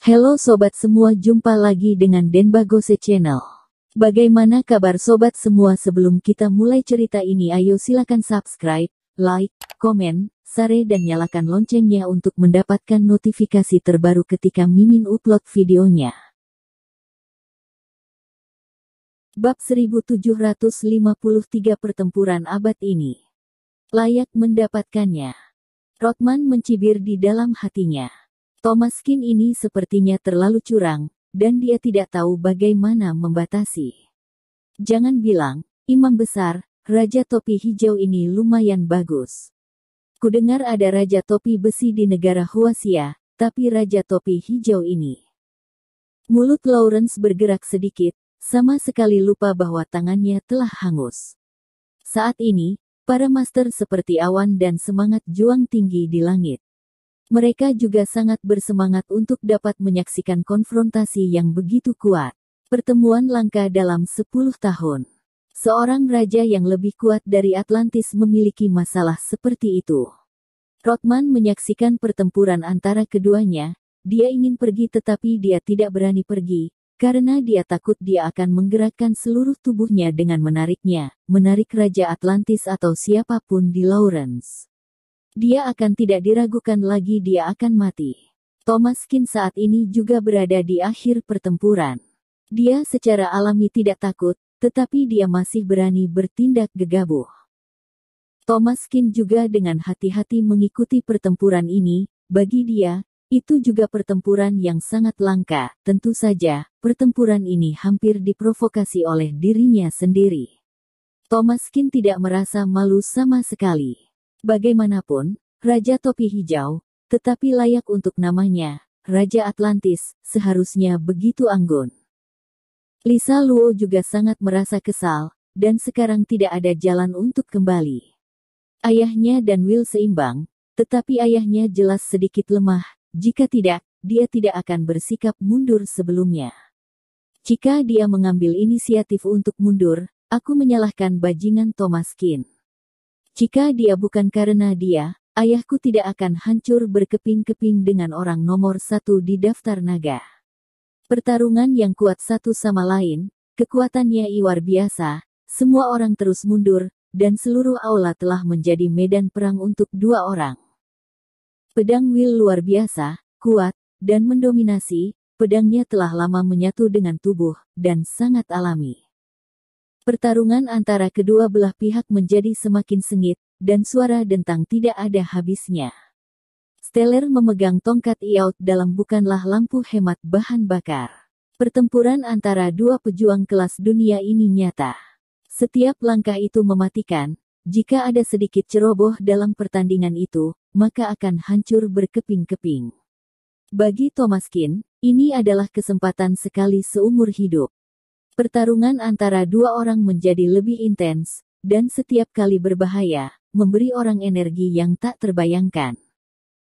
Halo sobat semua, jumpa lagi dengan Denbagose Channel. Bagaimana kabar sobat semua? Sebelum kita mulai cerita ini, ayo silakan subscribe, like, komen, share dan nyalakan loncengnya untuk mendapatkan notifikasi terbaru ketika Mimin upload videonya. Bab 1753 Pertempuran Abad Ini. Layak mendapatkannya. Rothman mencibir di dalam hatinya. Thomaskin ini sepertinya terlalu curang, dan dia tidak tahu bagaimana membatasi. Jangan bilang, Imam Besar, Raja Topi Hijau ini lumayan bagus. Kudengar ada Raja Topi Besi di negara Huasia, tapi Raja Topi Hijau ini. Mulut Lawrence bergerak sedikit, sama sekali lupa bahwa tangannya telah hangus. Saat ini, para master seperti awan dan semangat juang tinggi di langit. Mereka juga sangat bersemangat untuk dapat menyaksikan konfrontasi yang begitu kuat. Pertemuan langka dalam 10 tahun. Seorang raja yang lebih kuat dari Atlantis memiliki masalah seperti itu. Rothman menyaksikan pertempuran antara keduanya. Dia ingin pergi tetapi dia tidak berani pergi, karena dia takut dia akan menggerakkan seluruh tubuhnya dengan menarik Raja Atlantis atau siapapun di Lawrence. Dia akan tidak diragukan lagi, dia akan mati. Thomaskin saat ini juga berada di akhir pertempuran. Dia secara alami tidak takut, tetapi dia masih berani bertindak gegabah. Thomaskin juga dengan hati-hati mengikuti pertempuran ini. Bagi dia, itu juga pertempuran yang sangat langka. Tentu saja, pertempuran ini hampir diprovokasi oleh dirinya sendiri. Thomaskin tidak merasa malu sama sekali. Bagaimanapun, Raja Topi Hijau, tetapi layak untuk namanya, Raja Atlantis, seharusnya begitu anggun. Lisa Luo juga sangat merasa kesal, dan sekarang tidak ada jalan untuk kembali. Ayahnya dan Will seimbang, tetapi ayahnya jelas sedikit lemah, jika tidak, dia tidak akan bersikap mundur sebelumnya. Jika dia mengambil inisiatif untuk mundur, aku menyalahkan bajingan Thomaskin. Jika dia bukan karena dia, ayahku tidak akan hancur berkeping-keping dengan orang nomor 1 di daftar naga. Pertarungan yang kuat satu sama lain, kekuatannya luar biasa, semua orang terus mundur, dan seluruh aula telah menjadi medan perang untuk dua orang. Pedang Will luar biasa, kuat, dan mendominasi, pedangnya telah lama menyatu dengan tubuh, dan sangat alami. Pertarungan antara kedua belah pihak menjadi semakin sengit, dan suara dentang tidak ada habisnya. Stellar memegang tongkat Iaut dalam bukanlah lampu hemat bahan bakar. Pertempuran antara dua pejuang kelas dunia ini nyata. Setiap langkah itu mematikan. Jika ada sedikit ceroboh dalam pertandingan itu, maka akan hancur berkeping-keping. Bagi Thomaskin, ini adalah kesempatan sekali seumur hidup. Pertarungan antara dua orang menjadi lebih intens, dan setiap kali berbahaya, memberi orang energi yang tak terbayangkan.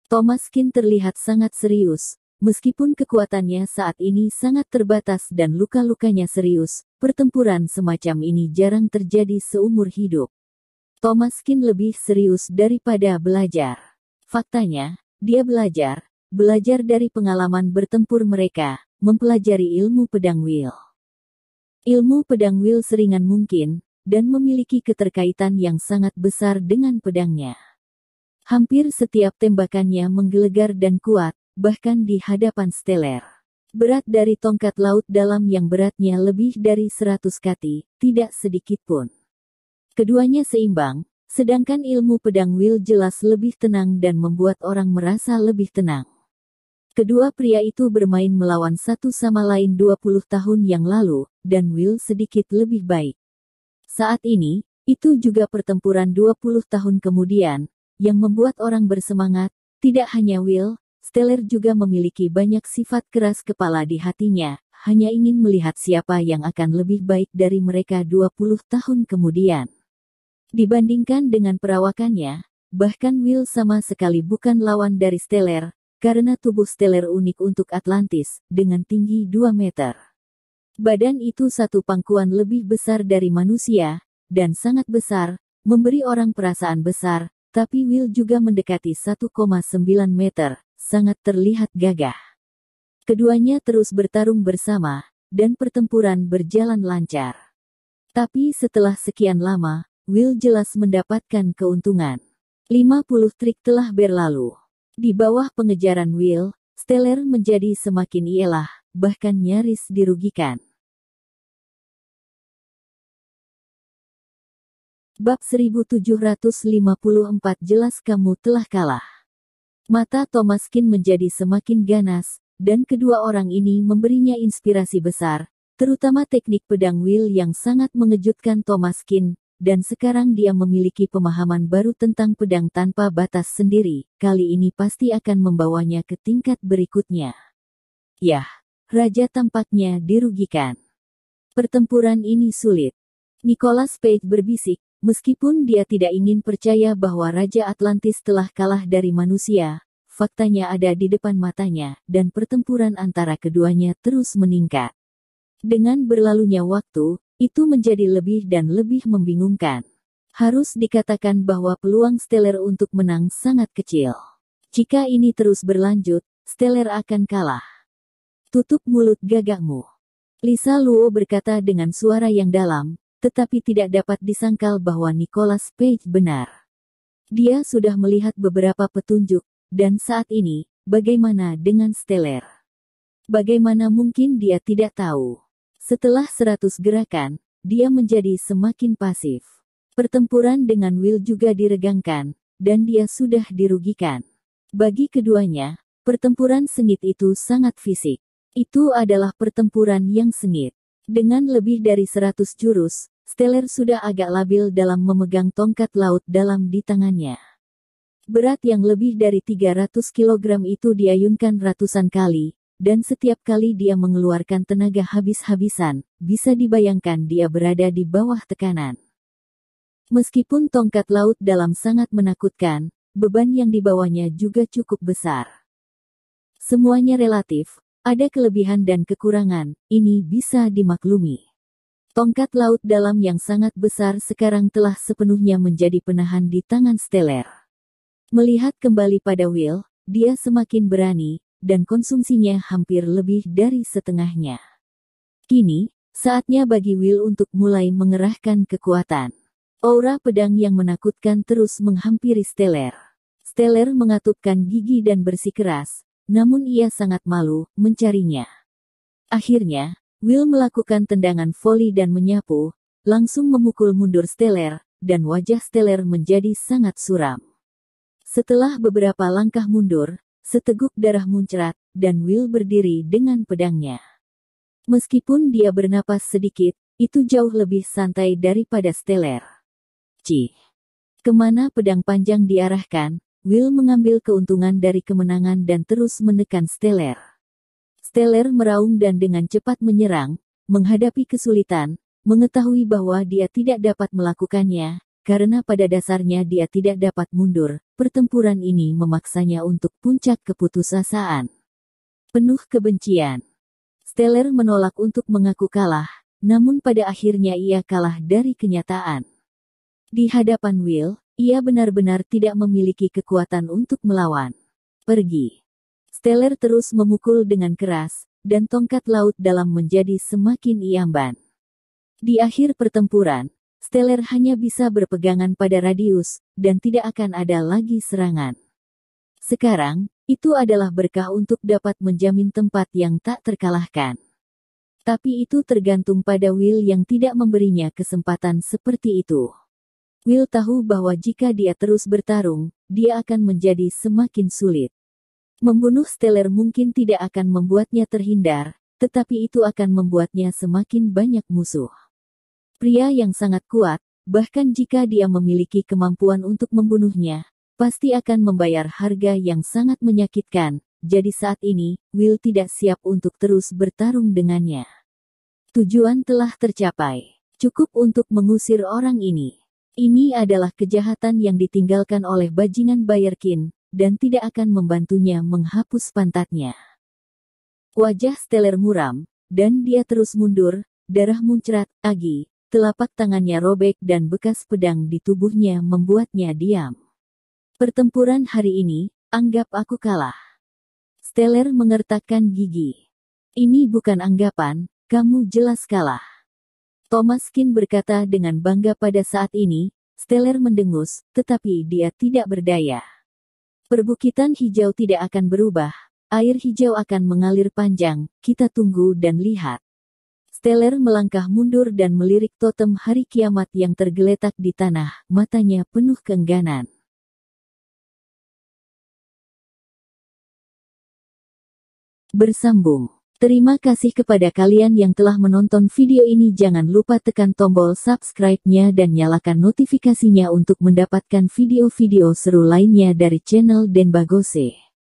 Thomaskin terlihat sangat serius, meskipun kekuatannya saat ini sangat terbatas dan luka-lukanya serius, pertempuran semacam ini jarang terjadi seumur hidup. Thomaskin lebih serius daripada belajar. Faktanya, dia belajar dari pengalaman bertempur mereka, mempelajari ilmu pedang Will. Ilmu pedang Will seringan mungkin, dan memiliki keterkaitan yang sangat besar dengan pedangnya. Hampir setiap tembakannya menggelegar dan kuat, bahkan di hadapan Stellar. Berat dari tongkat laut dalam yang beratnya lebih dari 100 kati, tidak sedikit pun. Keduanya seimbang, sedangkan ilmu pedang Will jelas lebih tenang dan membuat orang merasa lebih tenang. Kedua pria itu bermain melawan satu sama lain 20 tahun yang lalu, dan Will sedikit lebih baik. Saat ini, itu juga pertempuran 20 tahun kemudian, yang membuat orang bersemangat. Tidak hanya Will, Stellar juga memiliki banyak sifat keras kepala di hatinya, hanya ingin melihat siapa yang akan lebih baik dari mereka 20 tahun kemudian. Dibandingkan dengan perawakannya, bahkan Will sama sekali bukan lawan dari Stellar, karena tubuh Stellar unik untuk Atlantis, dengan tinggi 2 meter. Badan itu satu pangkuan lebih besar dari manusia, dan sangat besar, memberi orang perasaan besar, tapi Will juga mendekati 1,9 meter, sangat terlihat gagah. Keduanya terus bertarung bersama, dan pertempuran berjalan lancar. Tapi setelah sekian lama, Will jelas mendapatkan keuntungan. 50 trik telah berlalu. Di bawah pengejaran Will, Stellar menjadi semakin ielah, bahkan nyaris dirugikan. Bab 1754 jelas kamu telah kalah. Mata Thomaskin menjadi semakin ganas, dan kedua orang ini memberinya inspirasi besar, terutama teknik pedang Will yang sangat mengejutkan Thomaskin, dan sekarang dia memiliki pemahaman baru tentang pedang tanpa batas sendiri, kali ini pasti akan membawanya ke tingkat berikutnya. Yah, Raja tampaknya dirugikan. Pertempuran ini sulit. Nicholas Page berbisik, meskipun dia tidak ingin percaya bahwa Raja Atlantis telah kalah dari manusia. Faktanya ada di depan matanya, dan pertempuran antara keduanya terus meningkat. Dengan berlalunya waktu, itu menjadi lebih dan lebih membingungkan. Harus dikatakan bahwa peluang Stellar untuk menang sangat kecil. Jika ini terus berlanjut, Stellar akan kalah. Tutup mulut gagakmu. Lisa Luo berkata dengan suara yang dalam, tetapi tidak dapat disangkal bahwa Nicholas Page benar. Dia sudah melihat beberapa petunjuk, dan saat ini, bagaimana dengan Stellar? Bagaimana mungkin dia tidak tahu? Setelah 100 gerakan, dia menjadi semakin pasif. Pertempuran dengan Will juga diregangkan, dan dia sudah dirugikan. Bagi keduanya, pertempuran sengit itu sangat fisik. Itu adalah pertempuran yang sengit. Dengan lebih dari 100 jurus, Stellar sudah agak labil dalam memegang tongkat laut dalam di tangannya. Berat yang lebih dari 300 kg itu diayunkan ratusan kali, dan setiap kali dia mengeluarkan tenaga habis-habisan, bisa dibayangkan dia berada di bawah tekanan. Meskipun tongkat laut dalam sangat menakutkan, beban yang dibawanya juga cukup besar. Semuanya relatif, ada kelebihan dan kekurangan, ini bisa dimaklumi. Tongkat laut dalam yang sangat besar sekarang telah sepenuhnya menjadi penahan di tangan Stellar. Melihat kembali pada Will, dia semakin berani, dan konsumsinya hampir lebih dari setengahnya. Kini, saatnya bagi Will untuk mulai mengerahkan kekuatan. Aura pedang yang menakutkan terus menghampiri Stellar. Stellar mengatupkan gigi dan bersikeras, namun ia sangat malu mencarinya. Akhirnya, Will melakukan tendangan voli dan menyapu, langsung memukul mundur Stellar, dan wajah Stellar menjadi sangat suram. Setelah beberapa langkah mundur, seteguk darah muncrat, dan Will berdiri dengan pedangnya. Meskipun dia bernapas sedikit, itu jauh lebih santai daripada Stellar. Kemana pedang panjang diarahkan, Will mengambil keuntungan dari kemenangan dan terus menekan Stellar. Stellar meraung dan dengan cepat menyerang, menghadapi kesulitan, mengetahui bahwa dia tidak dapat melakukannya, karena pada dasarnya dia tidak dapat mundur. Pertempuran ini memaksanya untuk puncak keputusasaan. Penuh kebencian. Stellar menolak untuk mengaku kalah, namun pada akhirnya ia kalah dari kenyataan. Di hadapan Will, ia benar-benar tidak memiliki kekuatan untuk melawan. Pergi. Stellar terus memukul dengan keras, dan tongkat laut dalam menjadi semakin iamban. Di akhir pertempuran, Stellar hanya bisa berpegangan pada radius, dan tidak akan ada lagi serangan. Sekarang, itu adalah berkah untuk dapat menjamin tempat yang tak terkalahkan. Tapi itu tergantung pada Will yang tidak memberinya kesempatan seperti itu. Will tahu bahwa jika dia terus bertarung, dia akan menjadi semakin sulit. Membunuh Stellar mungkin tidak akan membuatnya terhindar, tetapi itu akan membuatnya semakin banyak musuh. Pria yang sangat kuat, bahkan jika dia memiliki kemampuan untuk membunuhnya, pasti akan membayar harga yang sangat menyakitkan. Jadi saat ini, Will tidak siap untuk terus bertarung dengannya. Tujuan telah tercapai. Cukup untuk mengusir orang ini. Ini adalah kejahatan yang ditinggalkan oleh bajingan Bayerkin, dan tidak akan membantunya menghapus pantatnya. Wajah Stellar muram, dan dia terus mundur, darah muncrat, telapak tangannya robek dan bekas pedang di tubuhnya membuatnya diam. Pertempuran hari ini, anggap aku kalah. Stellar mengertakkan gigi. Ini bukan anggapan, kamu jelas kalah. Thomaskin berkata dengan bangga pada saat ini. Stellar mendengus, tetapi dia tidak berdaya. Perbukitan hijau tidak akan berubah. Air hijau akan mengalir panjang, kita tunggu dan lihat. Stellar melangkah mundur dan melirik totem hari kiamat yang tergeletak di tanah, matanya penuh keengganan. Bersambung. Terima kasih kepada kalian yang telah menonton video ini. Jangan lupa tekan tombol subscribe-nya dan nyalakan notifikasinya untuk mendapatkan video-video seru lainnya dari channel Denbagose.